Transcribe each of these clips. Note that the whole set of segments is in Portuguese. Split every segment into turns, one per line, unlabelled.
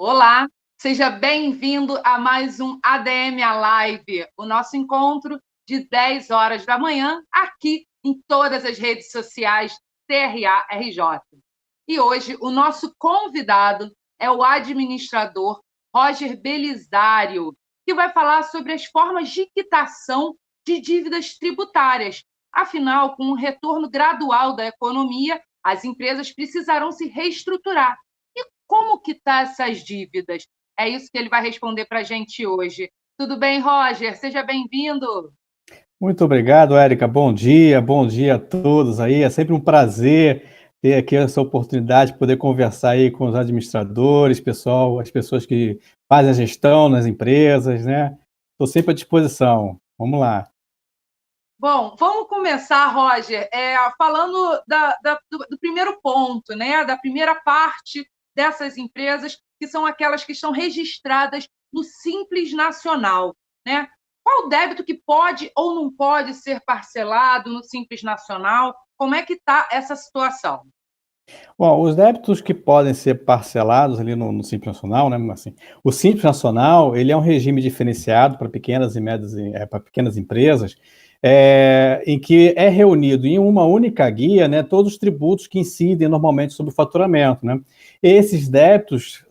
Olá, seja bem-vindo a mais um ADM a Live, o nosso encontro de 10 horas da manhã, aqui em todas as redes sociais CRA-RJ. E hoje o nosso convidado é o administrador Roger Belisário, que vai falar sobre as formas de quitação de dívidas tributárias. Afinal, com o retorno gradual da economia, as empresas precisarão se reestruturar. Como quitar essas dívidas? É isso que ele vai responder para a gente hoje. Tudo bem, Roger? Seja bem-vindo.
Muito obrigado, Érica. Bom dia a todos aí. É sempre um prazer ter aqui essa oportunidade de poder conversar aí com os administradores, pessoal, as pessoas que fazem a gestão nas empresas, né? Estou sempre à disposição. Vamos lá.
Bom, vamos começar, Roger, falando do primeiro ponto, né? Da primeira parte dessas empresas, que são aquelas que estão registradas no Simples Nacional, né? Qual o débito que pode ou não pode ser parcelado no Simples Nacional? Como é que está essa situação?
Bom, os débitos que podem ser parcelados ali no Simples Nacional, né? Assim, o Simples Nacional, ele é um regime diferenciado para pequenas e médias, para pequenas empresas, em que é reunido em uma única guia, né, todos os tributos que incidem normalmente sobre o faturamento, né? Esses débitos,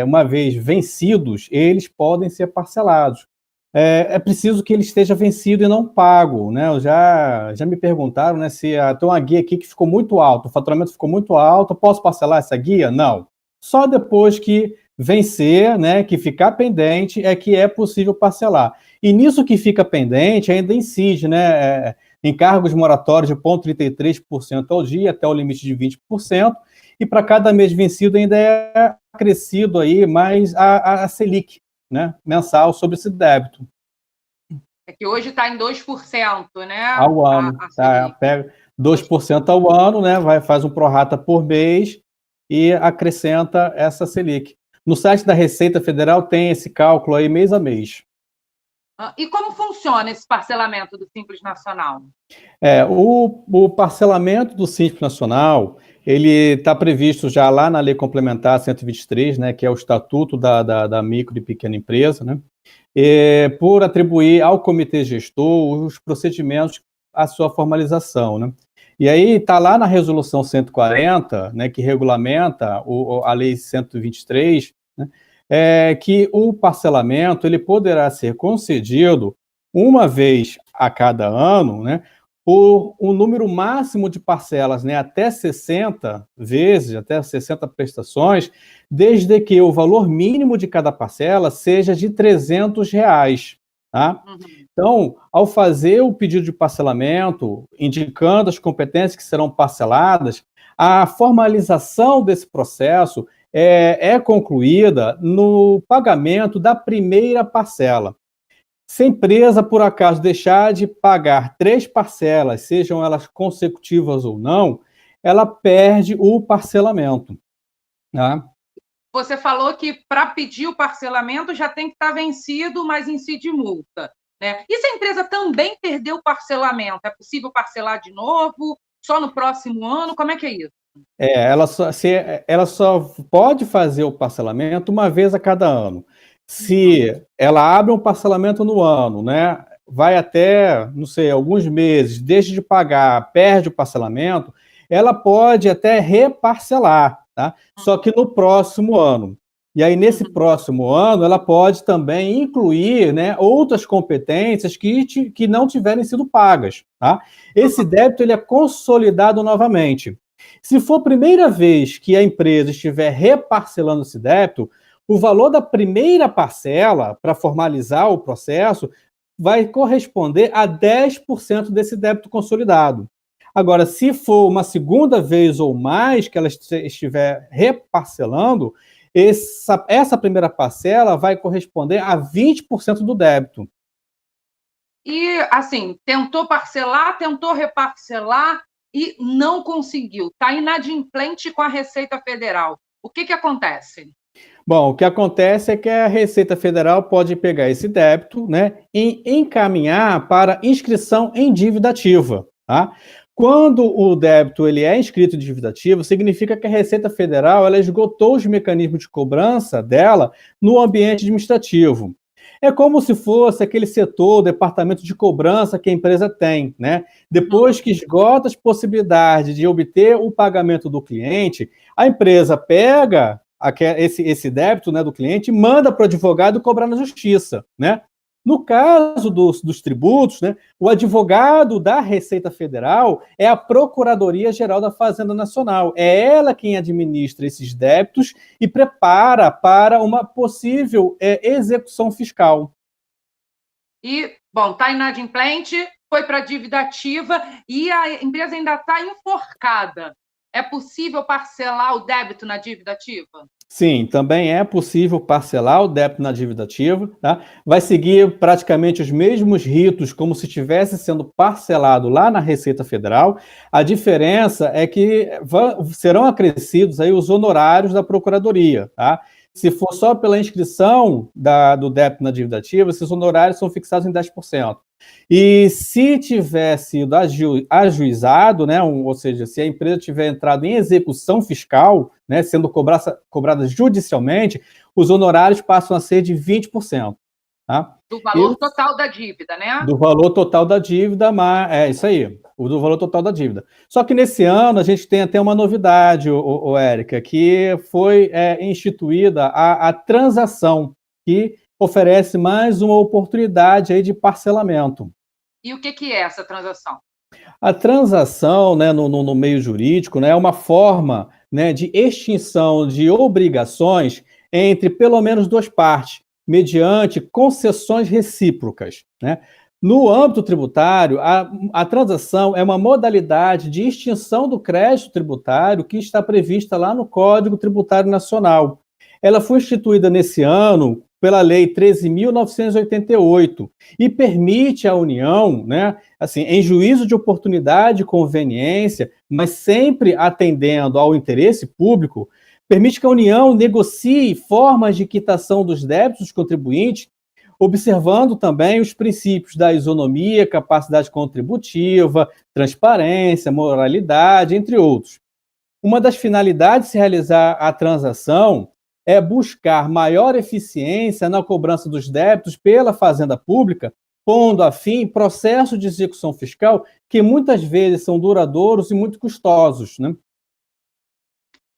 uma vez vencidos, eles podem ser parcelados. É preciso que ele esteja vencido e não pago, né? Já me perguntaram, né, se tem uma guia aqui que ficou muito alta, o faturamento ficou muito alto, eu posso parcelar essa guia? Não. Só depois que vencer, né, que ficar pendente, é que é possível parcelar. E nisso que fica pendente ainda incide, né, encargos moratórios de 0,33% ao dia, até o limite de 20%, e para cada mês vencido ainda é acrescido aí mais a Selic, né, mensal sobre esse débito.
É que hoje está em 2%, né?
Ao ano,
A
tá?
Selic.
Pega 2% ao ano, né? Faz um prorata por mês e acrescenta essa Selic. No site da Receita Federal tem esse cálculo aí mês a mês.
E como funciona esse parcelamento do Simples Nacional?
O parcelamento do Simples Nacional, ele está previsto já lá na Lei Complementar 123, né, que é o Estatuto da Micro e Pequena Empresa, né, por atribuir ao Comitê Gestor os procedimentos à sua formalização, né. E aí está lá na Resolução 140, né, que regulamenta a Lei 123, né, que o parcelamento ele poderá ser concedido uma vez a cada ano, né, por um número máximo de parcelas, né, até 60 vezes, até 60 prestações, desde que o valor mínimo de cada parcela seja de R$ 300, tá?
Uhum.
Então, ao fazer o pedido de parcelamento, indicando as competências que serão parceladas, a formalização desse processo é concluída no pagamento da primeira parcela. Se a empresa, por acaso, deixar de pagar 3 parcelas, sejam elas consecutivas ou não, ela perde o parcelamento, tá?
Você falou que para pedir o parcelamento já tem que estar vencido, mas incide multa, né? E se a empresa também perdeu o parcelamento, é possível parcelar de novo? Só no próximo ano? Como é que é isso?
Ela só pode fazer o parcelamento uma vez a cada ano.
Uhum.
Se ela abre um parcelamento no ano, né, vai até, não sei, alguns meses, deixa de pagar, perde o parcelamento, ela pode até reparcelar, tá? Só que no próximo ano. E aí, nesse
Uhum.
próximo ano, ela pode também incluir, né, outras competências que não tiverem sido pagas, tá? Esse débito ele é consolidado novamente. Se for a primeira vez que a empresa estiver reparcelando esse débito, o valor da primeira parcela, para formalizar o processo, vai corresponder a 10% desse débito consolidado. Agora, se for uma segunda vez ou mais que ela estiver reparcelando, essa primeira parcela vai corresponder a 20% do débito.
E, assim, tentou parcelar, tentou reparcelar e não conseguiu. Está inadimplente com a Receita Federal. O que acontece?
Bom, o que acontece é que a Receita Federal pode pegar esse débito, né, e encaminhar para inscrição em dívida ativa, tá? Quando o débito ele é inscrito em dívida ativa, significa que a Receita Federal ela esgotou os mecanismos de cobrança dela no ambiente administrativo. É como se fosse aquele setor, departamento de cobrança que a empresa tem, né? Depois que esgota as possibilidades de obter o pagamento do cliente, a empresa pega esse débito, né, do cliente e manda para o advogado cobrar na justiça, né? No caso dos tributos, né, o advogado da Receita Federal é a Procuradoria-Geral da Fazenda Nacional. É ela quem administra esses débitos e prepara para uma possível execução fiscal.
E, bom, está inadimplente, foi para a dívida ativa e a empresa ainda está enforcada. É possível parcelar o débito na dívida ativa?
Sim, também é possível parcelar o débito na dívida ativa, tá? Vai seguir praticamente os mesmos ritos como se estivesse sendo parcelado lá na Receita Federal. A diferença é que serão acrescidos aí os honorários da Procuradoria, tá? Se for só pela inscrição do débito na dívida ativa, esses honorários são fixados em 10%. E se tiver sido ajuizado, né, ou seja, se a empresa tiver entrado em execução fiscal, né, sendo cobrada judicialmente, os honorários passam a ser de 20%. Tá?
Do valor total da dívida, né?
Do valor total da dívida, mas é isso aí, do valor total da dívida. Só que nesse ano a gente tem até uma novidade, Érica, que foi instituída a transação, que oferece mais uma oportunidade aí de parcelamento.
E o que é essa transação?
A transação, né, no meio jurídico, né, é uma forma, né, de extinção de obrigações entre pelo menos duas partes, mediante concessões recíprocas, né? No âmbito tributário, a transação é uma modalidade de extinção do crédito tributário que está prevista lá no Código Tributário Nacional. Ela foi instituída nesse ano pela Lei 13.988 e permite à União, né, assim, em juízo de oportunidade e conveniência, mas sempre atendendo ao interesse público, permite que a União negocie formas de quitação dos débitos dos contribuintes, observando também os princípios da isonomia, capacidade contributiva, transparência, moralidade, entre outros. Uma das finalidades de se realizar a transação é buscar maior eficiência na cobrança dos débitos pela Fazenda Pública, pondo a fim processos de execução fiscal que muitas vezes são duradouros e muito custosos, né?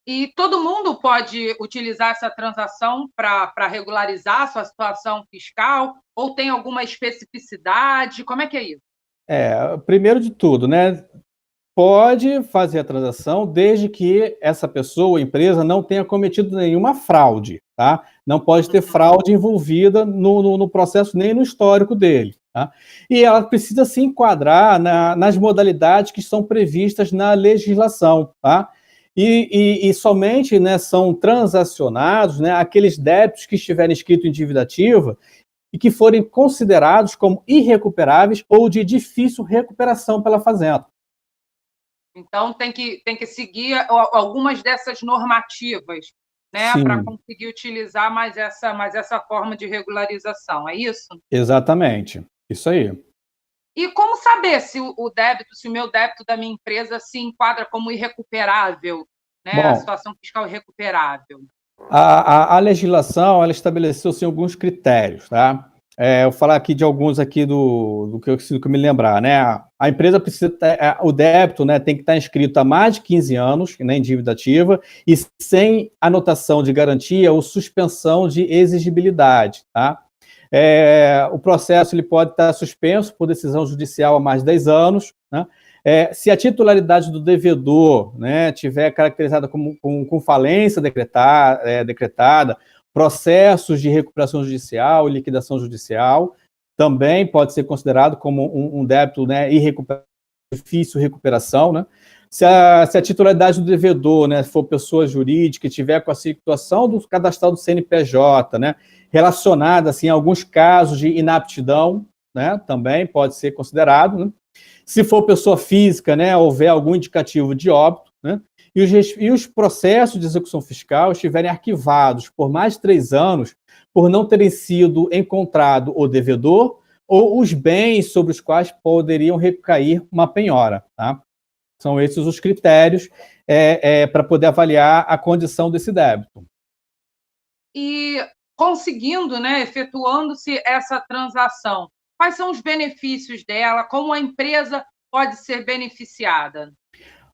E todo mundo pode utilizar essa transação para regularizar a sua situação fiscal? Ou tem alguma especificidade? Como é que é isso?
Primeiro de tudo, né? Pode fazer a transação desde que essa pessoa, a empresa, não tenha cometido nenhuma fraude, tá? Não pode ter fraude envolvida no processo nem no histórico dele, tá? E ela precisa se enquadrar nas modalidades que são previstas na legislação, tá? E somente, né, são transacionados, né, aqueles débitos que estiverem escritos em dívida ativa e que forem considerados como irrecuperáveis ou de difícil recuperação pela Fazenda.
Então, tem que seguir algumas dessas normativas, né, para conseguir utilizar mais essa forma de regularização, é isso?
Exatamente, isso aí.
E como saber se o meu débito da minha empresa se enquadra como irrecuperável, né,
Bom,
a situação fiscal irrecuperável?
A legislação, ela estabeleceu assim, alguns critérios, tá? Eu vou falar aqui de alguns aqui do que eu me lembrar, né? A empresa precisa o débito, né, tem que estar inscrito há mais de 15 anos, né, em dívida ativa e sem anotação de garantia ou suspensão de exigibilidade, tá? O processo ele pode estar suspenso por decisão judicial há mais de 10 anos, né? Se a titularidade do devedor, né, tiver caracterizada com falência decretada, processos de recuperação judicial e liquidação judicial, também pode ser considerado como um débito, né, irrecuperável, difícil recuperação, né? Se a titularidade do devedor, né, for pessoa jurídica e tiver com a situação do cadastral do CNPJ, né, relacionada assim, a alguns casos de inaptidão, né, também pode ser considerado, né? Se for pessoa física, né, houver algum indicativo de óbito, né, e os processos de execução fiscal estiverem arquivados por mais de 3 anos por não terem sido encontrado o devedor ou os bens sobre os quais poderiam recair uma penhora, tá? São esses os critérios para poder avaliar a condição desse débito.
E conseguindo, né, efetuando-se essa transação, quais são os benefícios dela? Como a empresa pode ser beneficiada?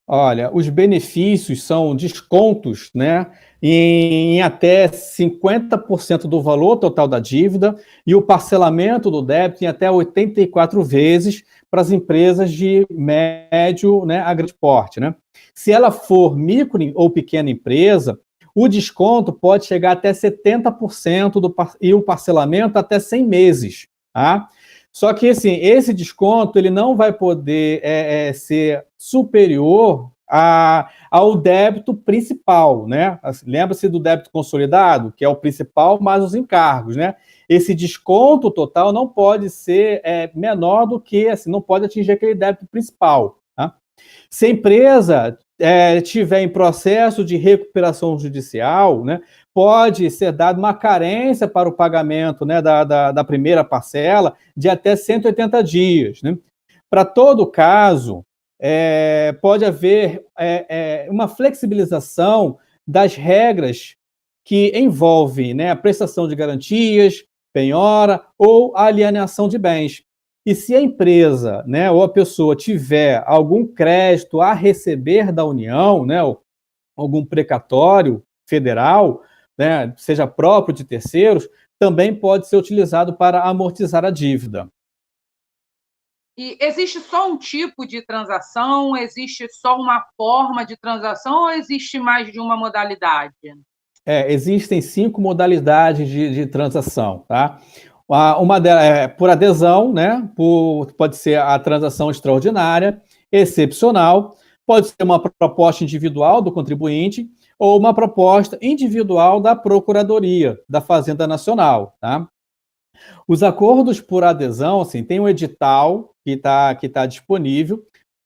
Olha, os benefícios são descontos, né, em até 50% do valor total da dívida e o parcelamento do débito em até 84 vezes para as empresas de médio, né, a grande porte, né? Se ela for micro ou pequena empresa, o desconto pode chegar até 70% e o parcelamento até 100 meses, tá? Só que, assim, esse desconto ele não vai poder ser superior ao débito principal, né? Lembra-se do débito consolidado, que é o principal mais os encargos, né? Esse desconto total não pode ser menor do que, assim, não pode atingir aquele débito principal, tá? Se a empresa tiver em processo de recuperação judicial, né, pode ser dada uma carência para o pagamento, né, da primeira parcela de até 180 dias. Né? Para todo caso, pode haver uma flexibilização das regras que envolvem, né, a prestação de garantias, penhora ou alienação de bens. E se a empresa, né, ou a pessoa tiver algum crédito a receber da União, né, ou algum precatório federal, né, seja próprio de terceiros, também pode ser utilizado para amortizar a dívida.
E existe só um tipo de transação? Existe só uma forma de transação ou existe mais de uma modalidade?
Existem 5 modalidades de transação, tá? Uma delas é por adesão, né? Pode ser a transação extraordinária, excepcional, pode ser uma proposta individual do contribuinte ou uma proposta individual da Procuradoria da Fazenda Nacional, tá? Os acordos por adesão, assim, tem um edital que tá disponível.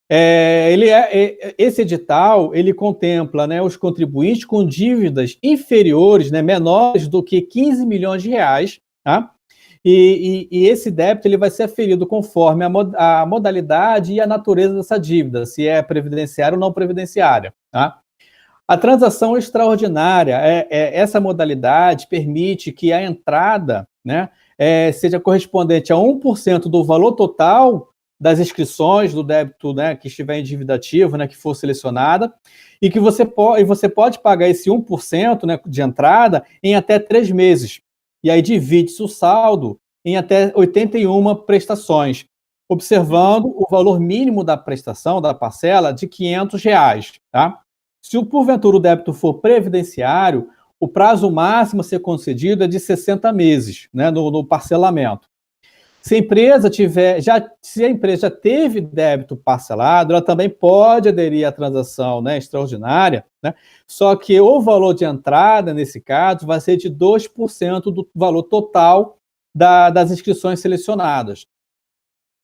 Esse edital ele contempla, né, os contribuintes com dívidas inferiores, né, menores do que 15 milhões de reais, tá? E esse débito ele vai ser aferido conforme a modalidade e a natureza dessa dívida, se é previdenciária ou não previdenciária. Tá? A transação extraordinária, essa modalidade permite que a entrada, né, seja correspondente a 1% do valor total das inscrições do débito, né, que estiver em dívida ativa, né, que for selecionada, e que você pode pagar esse 1%, né, de entrada em até 3 meses. E aí divide-se o saldo em até 81 prestações, observando o valor mínimo da prestação, da parcela, de R$500. Tá? Se porventura o débito for previdenciário, o prazo máximo a ser concedido é de 60 meses, né, no parcelamento. Se a empresa já teve débito parcelado, ela também pode aderir à transação, né, extraordinária, né, só que o valor de entrada, nesse caso, vai ser de 2% do valor total das inscrições selecionadas.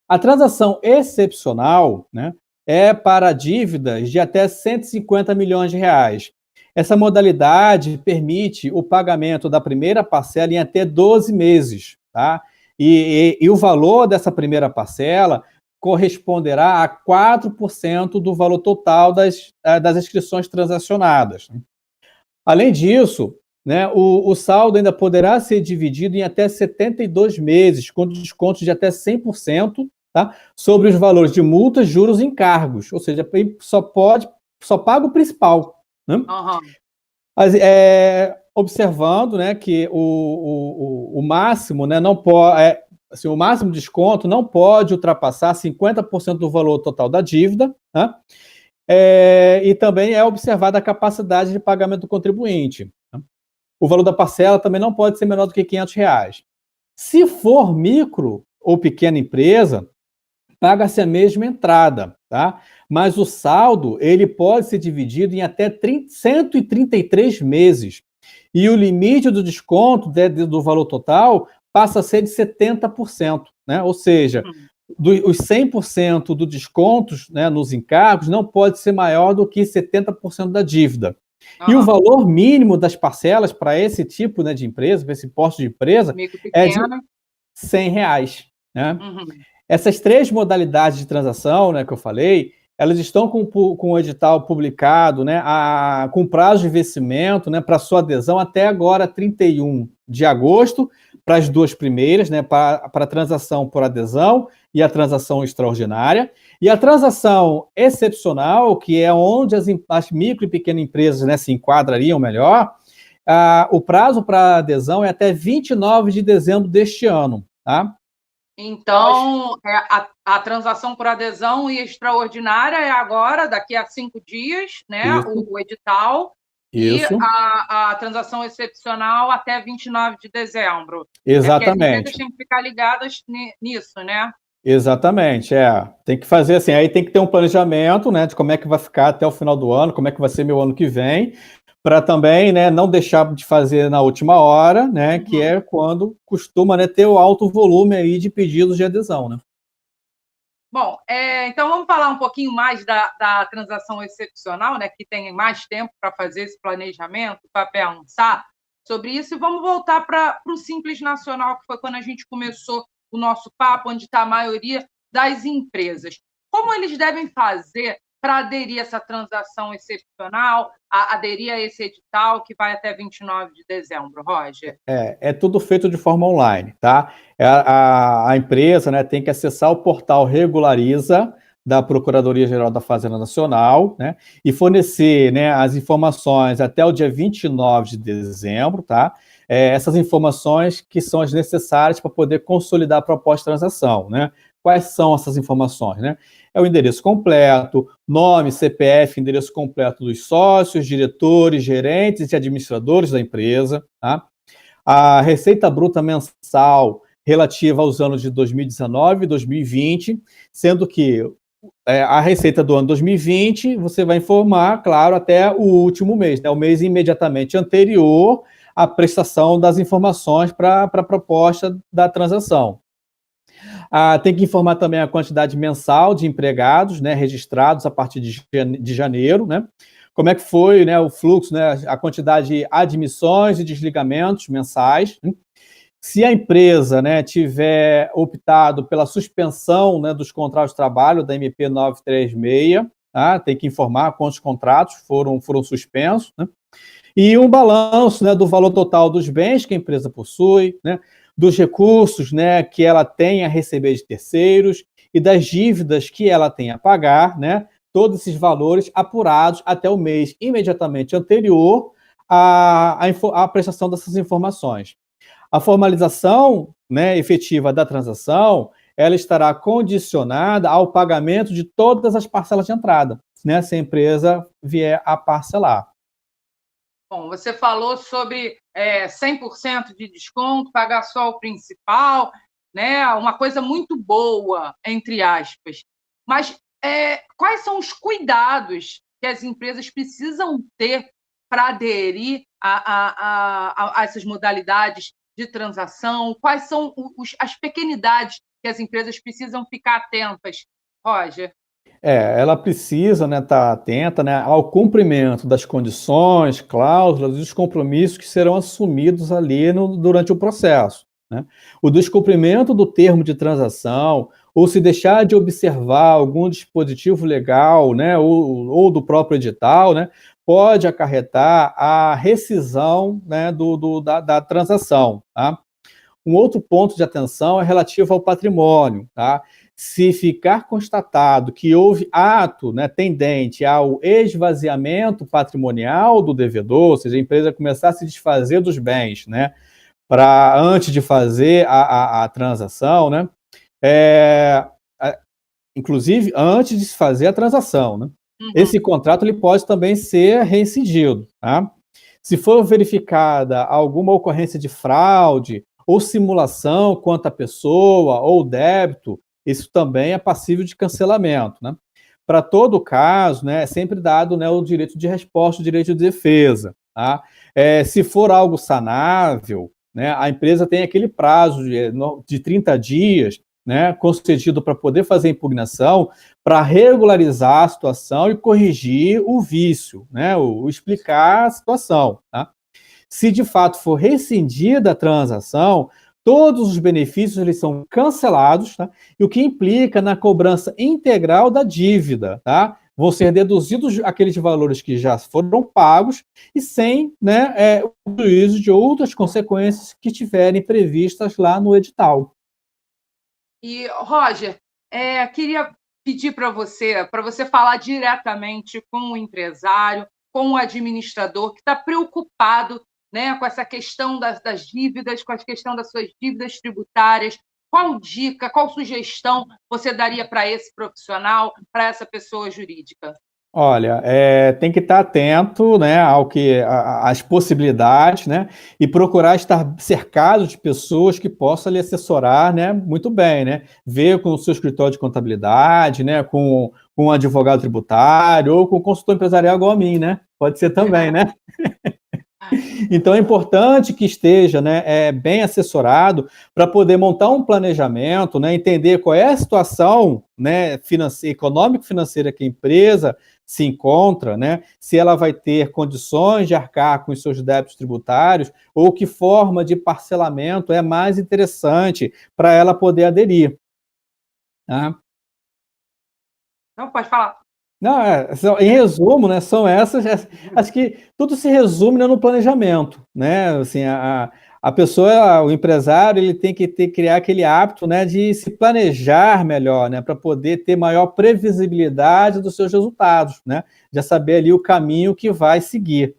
A transação excepcional, né, é para dívidas de até 150 milhões de reais. Essa modalidade permite o pagamento da primeira parcela em até 12 meses, tá? E o valor dessa primeira parcela corresponderá a 4% do valor total das inscrições transacionadas. Além disso, né, o saldo ainda poderá ser dividido em até 72 meses, com descontos de até 100%, tá, sobre os valores de multas, juros e encargos. Ou seja, só paga o principal. Né?
Uhum.
Observando, né, que o máximo, né, não pode, assim, o máximo de desconto não pode ultrapassar 50% do valor total da dívida, né? E também é observada a capacidade de pagamento do contribuinte. Né? O valor da parcela também não pode ser menor do que R$500. Se for micro ou pequena empresa, paga-se a mesma entrada, tá? Mas o saldo ele pode ser dividido em até 133 meses. E o limite do desconto do valor total passa a ser de 70%. Né? Ou seja, os 100% do desconto, né, nos encargos não pode ser maior do que 70% da dívida. E o valor mínimo das parcelas para esse tipo, né, de empresa, para esse porte de empresa, é de R$100. Né? Essas 3 modalidades de transação, né, que eu falei, elas estão com o edital publicado, né, com prazo de vencimento, né, para sua adesão até agora, 31 de agosto, para as duas primeiras, né, para a transação por adesão e a transação extraordinária. E a transação excepcional, que é onde as micro e pequenas empresas, né, se enquadrariam melhor, o prazo para adesão é até 29 de dezembro deste ano, tá?
Então, a transação por adesão e extraordinária é agora, daqui a 5 dias, né? O edital.
Isso.
E a transação excepcional até 29 de dezembro.
Exatamente.
Porque as empresas têm que ficar ligadas nisso, né?
Exatamente, tem que fazer assim, aí tem que ter um planejamento, né, de como é que vai ficar até o final do ano, como é que vai ser meu ano que vem, para também, né, não deixar de fazer na última hora, né, que é quando costuma, né, ter o alto volume aí de pedidos de adesão, né.
Bom, então vamos falar um pouquinho mais da transação excepcional, né, que tem mais tempo para fazer esse planejamento, para pensar sobre isso, e vamos voltar para o Simples Nacional, que foi quando a gente começou o nosso papo, onde está a maioria das empresas. Como eles devem fazer para aderir a essa transação excepcional, aderir a esse edital que vai até 29 de dezembro, Roger?
É tudo feito de forma online, tá? A empresa, né, tem que acessar o portal Regulariza da Procuradoria-Geral da Fazenda Nacional, né, e fornecer, né, as informações até o dia 29 de dezembro, tá? Essas informações que são as necessárias para poder consolidar a proposta de transação, né? Quais são essas informações, né? É o endereço completo, nome, CPF, endereço completo dos sócios, diretores, gerentes e administradores da empresa, tá? A receita bruta mensal relativa aos anos de 2019 e 2020, sendo que a receita do ano 2020 você vai informar, claro, até o último mês, né, o mês imediatamente anterior à prestação das informações para a proposta da transação. Tem que informar também a quantidade mensal de empregados, né, registrados a partir de janeiro, né? Como é que foi, né, o fluxo, né, a quantidade de admissões e desligamentos mensais. Se a empresa, né, tiver optado pela suspensão, né, dos contratos de trabalho da MP 936, tá? Tem que informar quantos contratos foram suspensos, né? E um balanço, né, do valor total dos bens que a empresa possui, né, dos recursos, né, que ela tem a receber de terceiros e das dívidas que ela tem a pagar, né, todos esses valores apurados até o mês imediatamente anterior à prestação dessas informações. A formalização, né, efetiva da transação, ela estará condicionada ao pagamento de todas as parcelas de entrada, né, se a empresa vier a parcelar.
Bom, você falou sobre 100% de desconto, pagar só o principal, né? Uma coisa muito boa, entre aspas. Mas quais são os cuidados que as empresas precisam ter para aderir a essas modalidades de transação? Quais são as pequenidades que as empresas precisam ficar atentas, Roger?
Ela precisa, né, estar atenta, né, ao cumprimento das condições, cláusulas e os compromissos que serão assumidos ali durante o processo, né? O descumprimento do termo de transação, ou se deixar de observar algum dispositivo legal, né, ou do próprio edital, né, pode acarretar a rescisão, né, da transação, tá? Um outro ponto de atenção é relativo ao patrimônio, tá? Se ficar constatado que houve ato, né, tendente ao esvaziamento patrimonial do devedor, ou seja, a empresa começar a se desfazer dos bens, né, antes de fazer a transação, né, inclusive antes de se fazer a transação, né, esse contrato ele pode também ser reincidido, tá? Se for verificada alguma ocorrência de fraude ou simulação quanto à pessoa ou débito, isso também é passível de cancelamento, né? Para todo caso, né, é sempre dado, né, o direito de resposta, o direito de defesa, tá? Se for algo sanável, né, a empresa tem aquele prazo de 30 dias, né, concedido para poder fazer a impugnação, para regularizar a situação e corrigir o vício, né, explicar a situação, tá? Se de fato for rescindida a transação, todos os benefícios eles são cancelados, tá? E o que implica na cobrança integral da dívida, tá? Vão ser deduzidos aqueles valores que já foram pagos e sem, né, o juízo de outras consequências que estiverem previstas lá no edital.
E, Roger, queria pedir para você falar diretamente com o empresário, com o administrador que está preocupado, né, com essa questão das dívidas, com a questão das suas dívidas tributárias. Qual dica, qual sugestão você daria para esse profissional, para essa pessoa jurídica?
Olha, tem que estar atento, né, ao que às possibilidades, né, e procurar estar cercado de pessoas que possam lhe assessorar, né, muito bem, né, ver com o seu escritório de contabilidade, né, com um advogado tributário ou com um consultor empresarial igual a mim, né, pode ser também, né. Então é importante que esteja, né, bem assessorado para poder montar um planejamento, né, entender qual é a situação, né, econômico-financeira que a empresa se encontra, né, se ela vai ter condições de arcar com os seus débitos tributários ou que forma de parcelamento é mais interessante para ela poder aderir. Tá?
Não, pode falar.
Não, em resumo, né, são essas, acho que tudo se resume, né, no planejamento, né, assim, a pessoa, o empresário, ele tem que criar aquele hábito, né, de se planejar melhor, né, para poder ter maior previsibilidade dos seus resultados, né, já saber ali o caminho que vai seguir.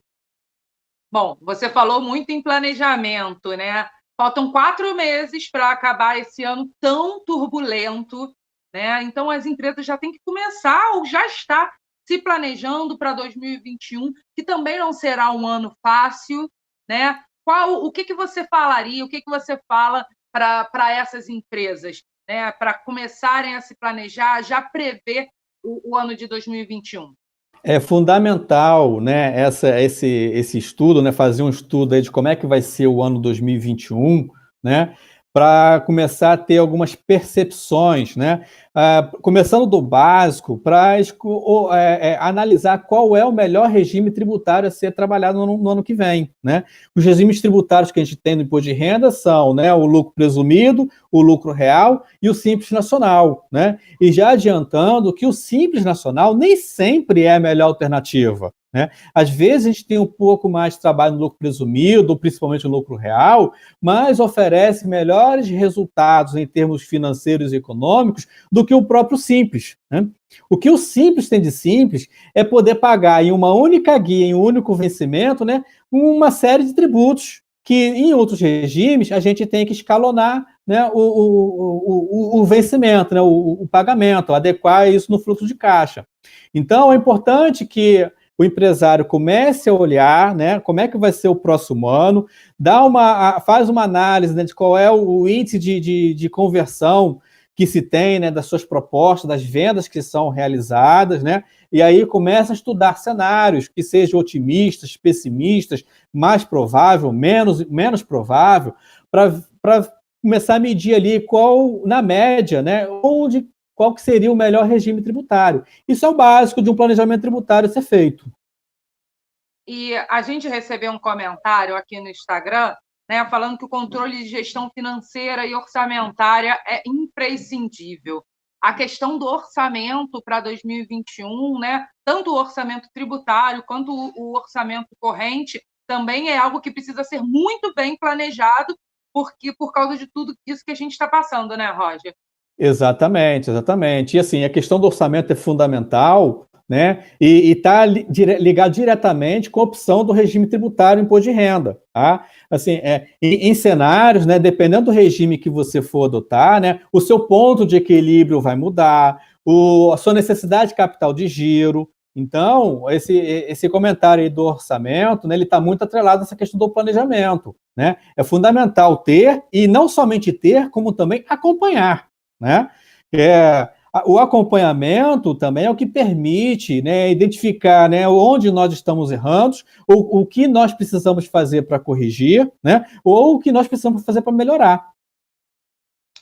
Bom, você falou muito em planejamento, né? Faltam 4 meses para acabar esse ano tão turbulento, né? Então, as empresas já têm que começar ou já está se planejando para 2021, que também não será um ano fácil, né? O que você falaria, o que você fala para essas empresas, né? Para começarem a se planejar, já prever o ano de 2021?
É fundamental, né, esse estudo, né, fazer um estudo aí de como é que vai ser o ano 2021, né, para começar a ter algumas percepções, né, começando do básico, para analisar qual é o melhor regime tributário a ser trabalhado no ano que vem, né. Os regimes tributários que a gente tem no imposto de renda são, né, o lucro presumido, o lucro real e o Simples Nacional, né. E já adiantando que o Simples Nacional nem sempre é a melhor alternativa, né? Às vezes a gente tem um pouco mais de trabalho no lucro presumido, principalmente no lucro real, mas oferece melhores resultados em termos financeiros e econômicos do que o próprio Simples, né? O que o Simples tem de simples é poder pagar em uma única guia, em um único vencimento, né, uma série de tributos que em outros regimes a gente tem que escalonar, né, o vencimento, né, o pagamento, adequar isso no fluxo de caixa. Então, é importante que o empresário comece a olhar, né, como é que vai ser o próximo ano, faz uma análise, né, de qual é o índice de conversão que se tem, né, das suas propostas, das vendas que são realizadas, né, e aí começa a estudar cenários que sejam otimistas, pessimistas, mais provável, menos provável, para começar a medir ali qual, na média, né, qual que seria o melhor regime tributário. Isso é o básico de um planejamento tributário ser feito.
E a gente recebeu um comentário aqui no Instagram, né, falando que o controle de gestão financeira e orçamentária é imprescindível. A questão do orçamento para 2021, né, tanto o orçamento tributário quanto o orçamento corrente, também é algo que precisa ser muito bem planejado, porque por causa de tudo isso que a gente está passando, né, Roger?
Exatamente, exatamente. E assim, a questão do orçamento é fundamental, né? E está ligado diretamente com a opção do regime tributário imposto de renda, tá? Assim, em cenários, né? Dependendo do regime que você for adotar, né? O seu ponto de equilíbrio vai mudar, a sua necessidade de capital de giro. Então, esse comentário aí do orçamento, né? Ele está muito atrelado a essa questão do planejamento, né? É fundamental ter, e não somente ter, como também acompanhar, né? O acompanhamento também é o que permite, né, identificar, né, onde nós estamos errando, o que nós precisamos fazer para corrigir, né, ou o que nós precisamos fazer para melhorar.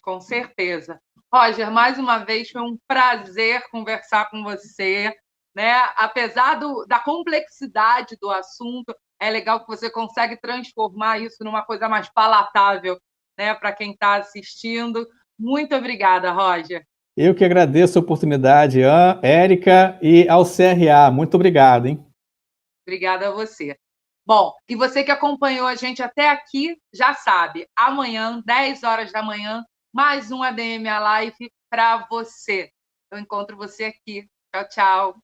Com certeza. Roger, mais uma vez foi um prazer conversar com você, né? Apesar da complexidade do assunto, é legal que você consegue transformar isso numa coisa mais palatável né, para quem está assistindo. Muito obrigada, Roger.
Eu que agradeço a oportunidade, Érica, e ao CRA. Muito obrigado, hein?
Obrigada a você. Bom, e você que acompanhou a gente até aqui, já sabe, amanhã, 10 horas da manhã, mais um ADM Live para você. Eu encontro você aqui. Tchau, tchau.